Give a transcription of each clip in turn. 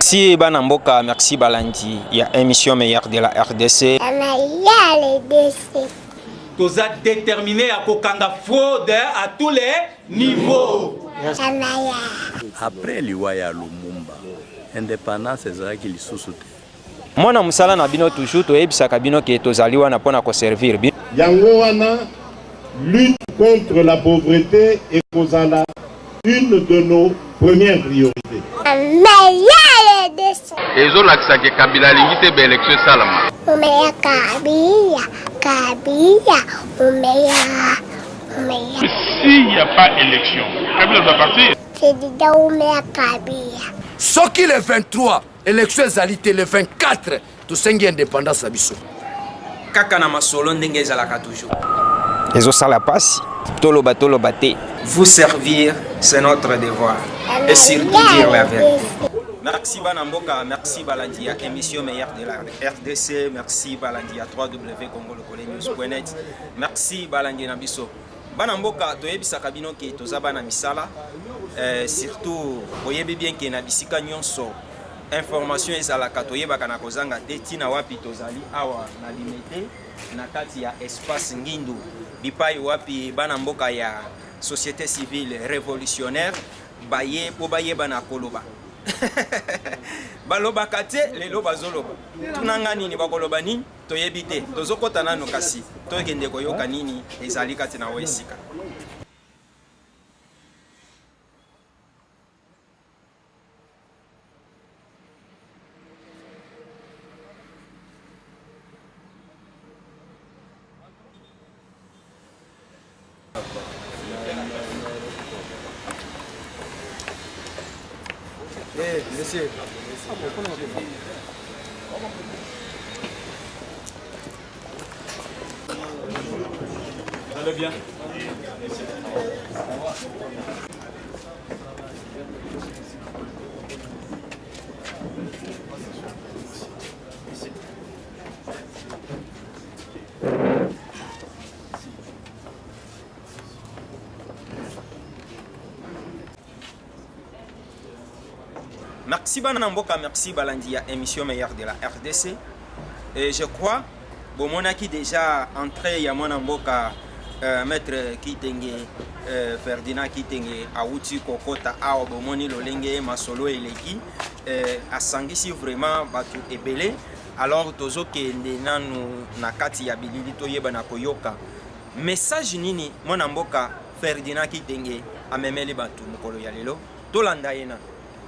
Merci Banamboka, merci Balandi. Il y a émission meilleure de la RDC. Nous a déterminé à Kokanga fraude à tous les niveaux. Après l'Iwaya Lumumba, indépendance est qui sous Moi na musala na bino toujours to ebisaka bino ke tozali wana pona ko servir bi. Yango wana lutte contre la pauvreté et kozala une de nos premières priorités. Ezo lakisa ke Kabila lingite be élection salama. Umeya Kabila, umeya. S'il n'y a pas élection, Kabila doit partir. C'est déjà umeya Kabila. Soki le 23, élection ezalité le 24, tout sengi indépendance à biso. Kaka na masolo ndenge ezalaka toujours. Ezo sala pasi, toloba te. Vous servir, c'est notre devoir. Et surtout dire la vérité. Merci Banamboka, merci Balandi à émission meilleure de la RDC, merci Balandi à www.congolocole-news.net, merci Balandi Nabiso. Banamboka, toyebisaka bino ke tozaba na misala, surtout oyebi bien ke na bisika nyonso information ezalaka toyebaka na kozanga te tina wapi tozali awa na limité na kati ya espace Ngindu bipai wapi Banamboka ya société civile révolutionnaire baye po bayeba na koloba. Baloba kate lelo bazoloba tunanga nini bakoloba nini toyebi te tozokota nano kasi tokende koyoka nini ezali kati na wesika. Monsieur. Vous allez bien? Merci Banamboka, merci Balandi à émission meilleure de la RDC. Et je crois, bon mon qui déjà entré ya Banamboka maître Kitenge Ferdinand Kitenge Aouti Kokota Awa Bomoni Lolenge Masolo Eleki asangisi vraiment batu ebele alors tozo ke ndenanu nakati ya bilili toyeba na koyoka message nini Banamboka Ferdinand Kitenge amemeli batu mukolo ya lelo tolanda yena.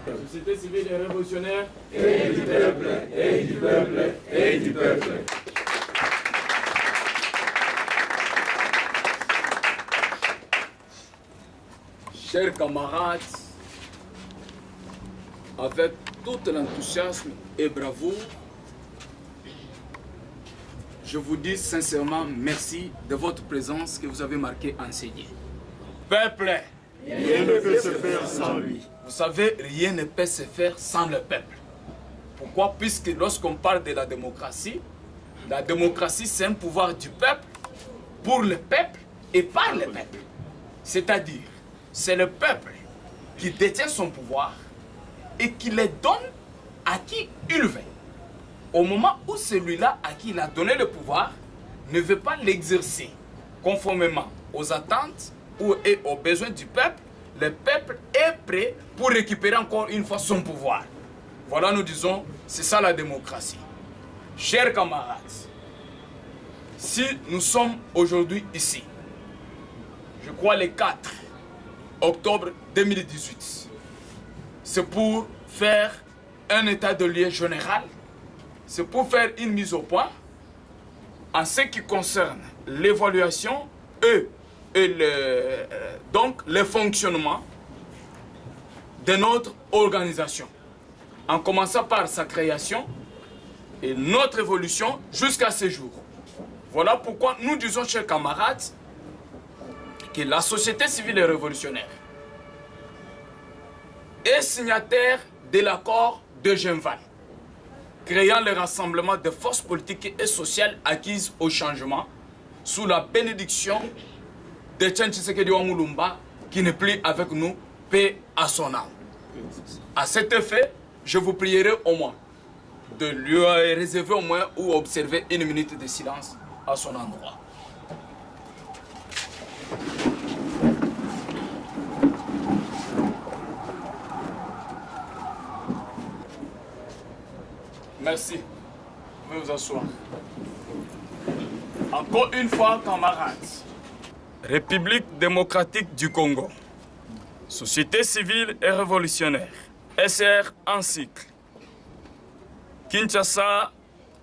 La société civile et révolutionnaire Et du peuple, et du peuple, et du peuple. Chers camarades, avec tout l'enthousiasme et bravoure, je vous dis sincèrement merci de votre présence que vous avez marquée enseignée. Peuple, Rien ne peut se faire sans lui. vous savez, rien ne peut se faire sans le peuple. Pourquoi? Puisque lorsqu'on parle de la démocratie c'est un pouvoir du peuple, pour le peuple et par le peuple. C'est-à-dire, c'est le peuple qui détient son pouvoir et qui le donne à qui il veut. Au moment où celui-là à qui il a donné le pouvoir ne veut pas l'exercer conformément aux attentes et aux besoins du peuple, le peuple est prêt pour récupérer encore une fois son pouvoir. Voilà, nous disons, c'est ça la démocratie. Chers camarades, si nous sommes aujourd'hui ici, je crois le 4 octobre 2018, c'est pour faire un état de lieu général, c'est pour faire une mise au point en ce qui concerne l'évaluation et donc le fonctionnement de notre organisation, en commençant par sa création et notre évolution jusqu'à ce jour. Voilà pourquoi nous disons, chers camarades, que la société civile et révolutionnaire est signataire de l'accord de Genval, créant le rassemblement de forces politiques et sociales acquises au changement sous la bénédiction de Tchan Tshisekedi Wamulumba, qui n'est plus avec nous, paix à son âme. À cet effet, je vous prierai au moins de lui réserver au moins ou observer 1 minute de silence à son endroit. Merci. Veuillez vous asseoir. Encore une fois, camarades. République démocratique du Congo. Société civile et révolutionnaire. SR en cycle. Kinshasa,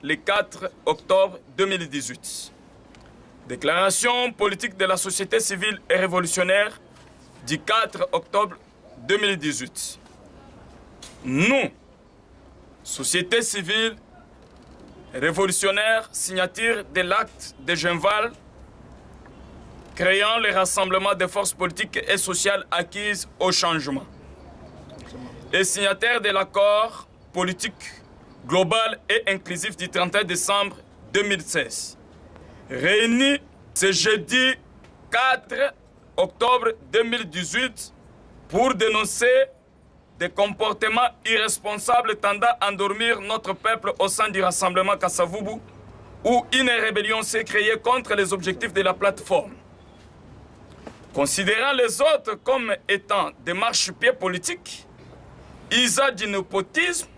le 4 octobre 2018. Déclaration politique de la société civile et révolutionnaire du 4 octobre 2018. Nous, société civile révolutionnaire, signature de l'acte de Genval créant le rassemblement des forces politiques et sociales acquises au changement et signataire de l'accord politique global et inclusif du 31 décembre 2016. Réunis ce jeudi 4 octobre 2018 pour dénoncer des comportements irresponsables tendant à endormir notre peuple au sein du rassemblement Kasavubu, où une rébellion s'est créée contre les objectifs de la plateforme. Considérant les autres comme étant des marchepieds politiques, usage du népotisme,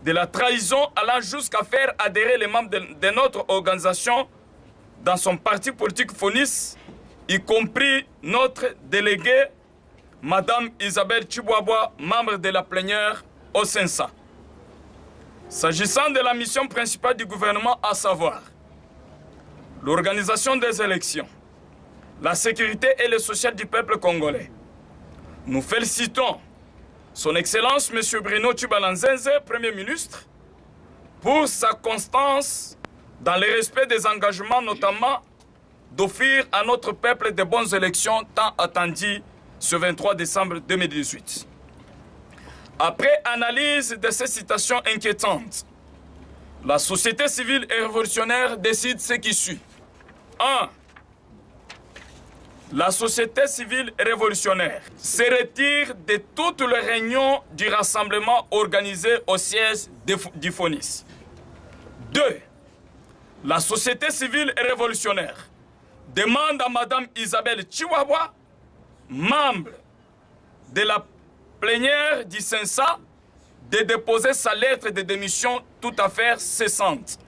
de la trahison allant jusqu'à faire adhérer les membres de notre organisation dans son parti politique FONIS, y compris notre délégué Madame Isabelle Chibouabwa, membre de la plénière au Sensa. S'agissant de la mission principale du gouvernement, à savoir l'organisation des élections, la sécurité et le social du peuple congolais, nous félicitons Son Excellence M. Bruno Tshibala-Nzenze, Premier ministre, pour sa constance dans le respect des engagements, notamment d'offrir à notre peuple de bonnes élections tant attendues ce 23 décembre 2018. Après analyse de ces citations inquiétantes, la société civile et révolutionnaire décide ce qui suit. 1. La société civile et révolutionnaire se retire de toutes les réunions du rassemblement organisé au siège du FONIS. 2. La société civile et révolutionnaire demande à Mme Isabelle Chibouabwa, membre de la plénière du Sensa, de déposer sa lettre de démission toute affaire cessante.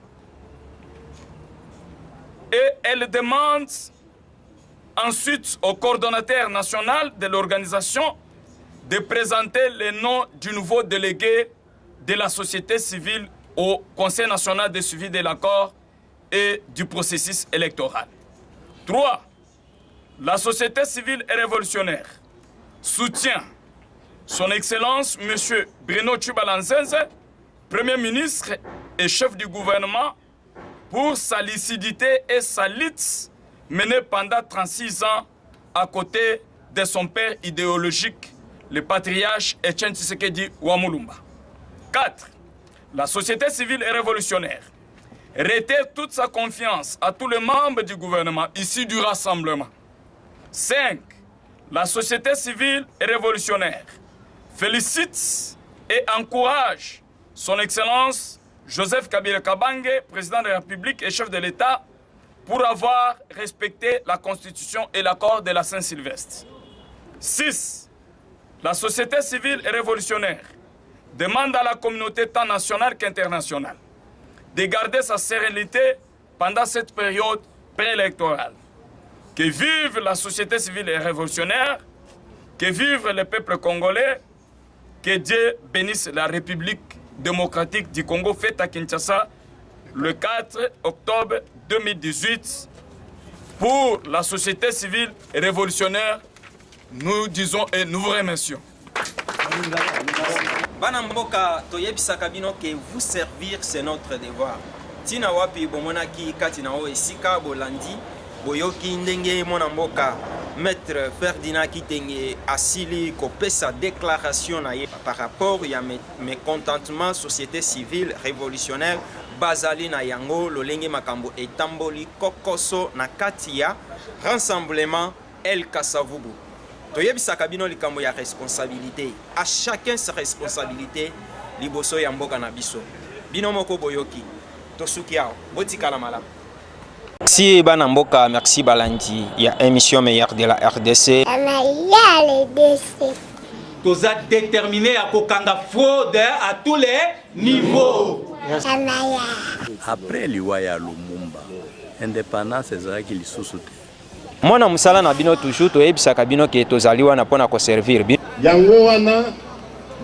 Et elle demande ensuite au coordonnateur national de l'organisation de présenter le nom du nouveau délégué de la société civile au Conseil national de suivi de l'accord et du processus électoral. 3. La société civile et révolutionnaire soutient Son Excellence M. Bruno Tshibala-Nzenze, Premier ministre et chef du gouvernement, pour sa lucidité et sa lutte menée pendant 36 ans à côté de son père idéologique, le patriarche Etienne Tshisekedi Wamulumba. 4. La société civile et révolutionnaire réitère toute sa confiance à tous les membres du gouvernement issus du rassemblement. 5. La société civile et révolutionnaire félicite et encourage Son Excellence Joseph Kabila Kabange, président de la République et chef de l'État, pour avoir respecté la Constitution et l'accord de la Saint-Sylvestre. 6. La société civile et révolutionnaire demande à la communauté tant nationale qu'internationale de garder sa sérénité pendant cette période préélectorale. Que vive la société civile et révolutionnaire, que vive le peuple congolais, que Dieu bénisse la République démocratique du Congo faite à Kinshasa le 4 octobre 2018. Pour la société civile et révolutionnaire, nous disons et nous vous remercions. Bana mboka toyebisaka bino que vous servir c'est notre devoir. Tina wapi bomonaki kati na o esika bolandi boyoki ndenge mona mboka Maître Ferdinand Kitenge asili kopesa déclaration na ye par rapport ya mécontentement société civile révolutionnaire bazali na yango lolenge makambo etamboli kokoso na kati ya rassemblement El Kasavubu. Toyebisaka bino likambo ya responsabilité. À chacun sa responsabilité liboso ya mboka na biso. Bino moko boyoki. Tosuki ao. Botikala malamu. Merci bana mboka, merci balandi. Il y a émission meilleure de la RDC. Nous a déterminé à kokanga fraude à tous les niveaux. Après Liwaya Lumumba, indépendance ezalaki lisusu te. Mwana musala na bino toujours toyebisaka bino ke tozaliwa na pona ko servir bino. Yango wana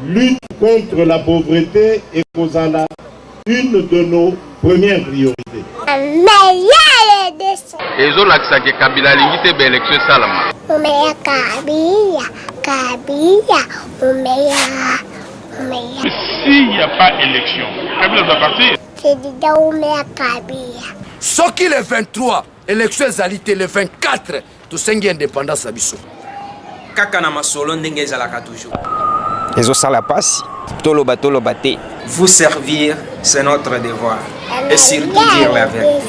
lutte contre la pauvreté et kozala une de nos premières priorités. ezolakisaka Kabila alingi te baélection esalama. S'il n'y a pas élection, Kabila doit partir. Soki le 23, élection ezalité le 24, tosengi indépendance na biso. Kaka na masolo ndenge ezalaka toujours. Ezosala pasi, toloba te. Vous servir, c'est notre devoir. Et surtout dire la vérité.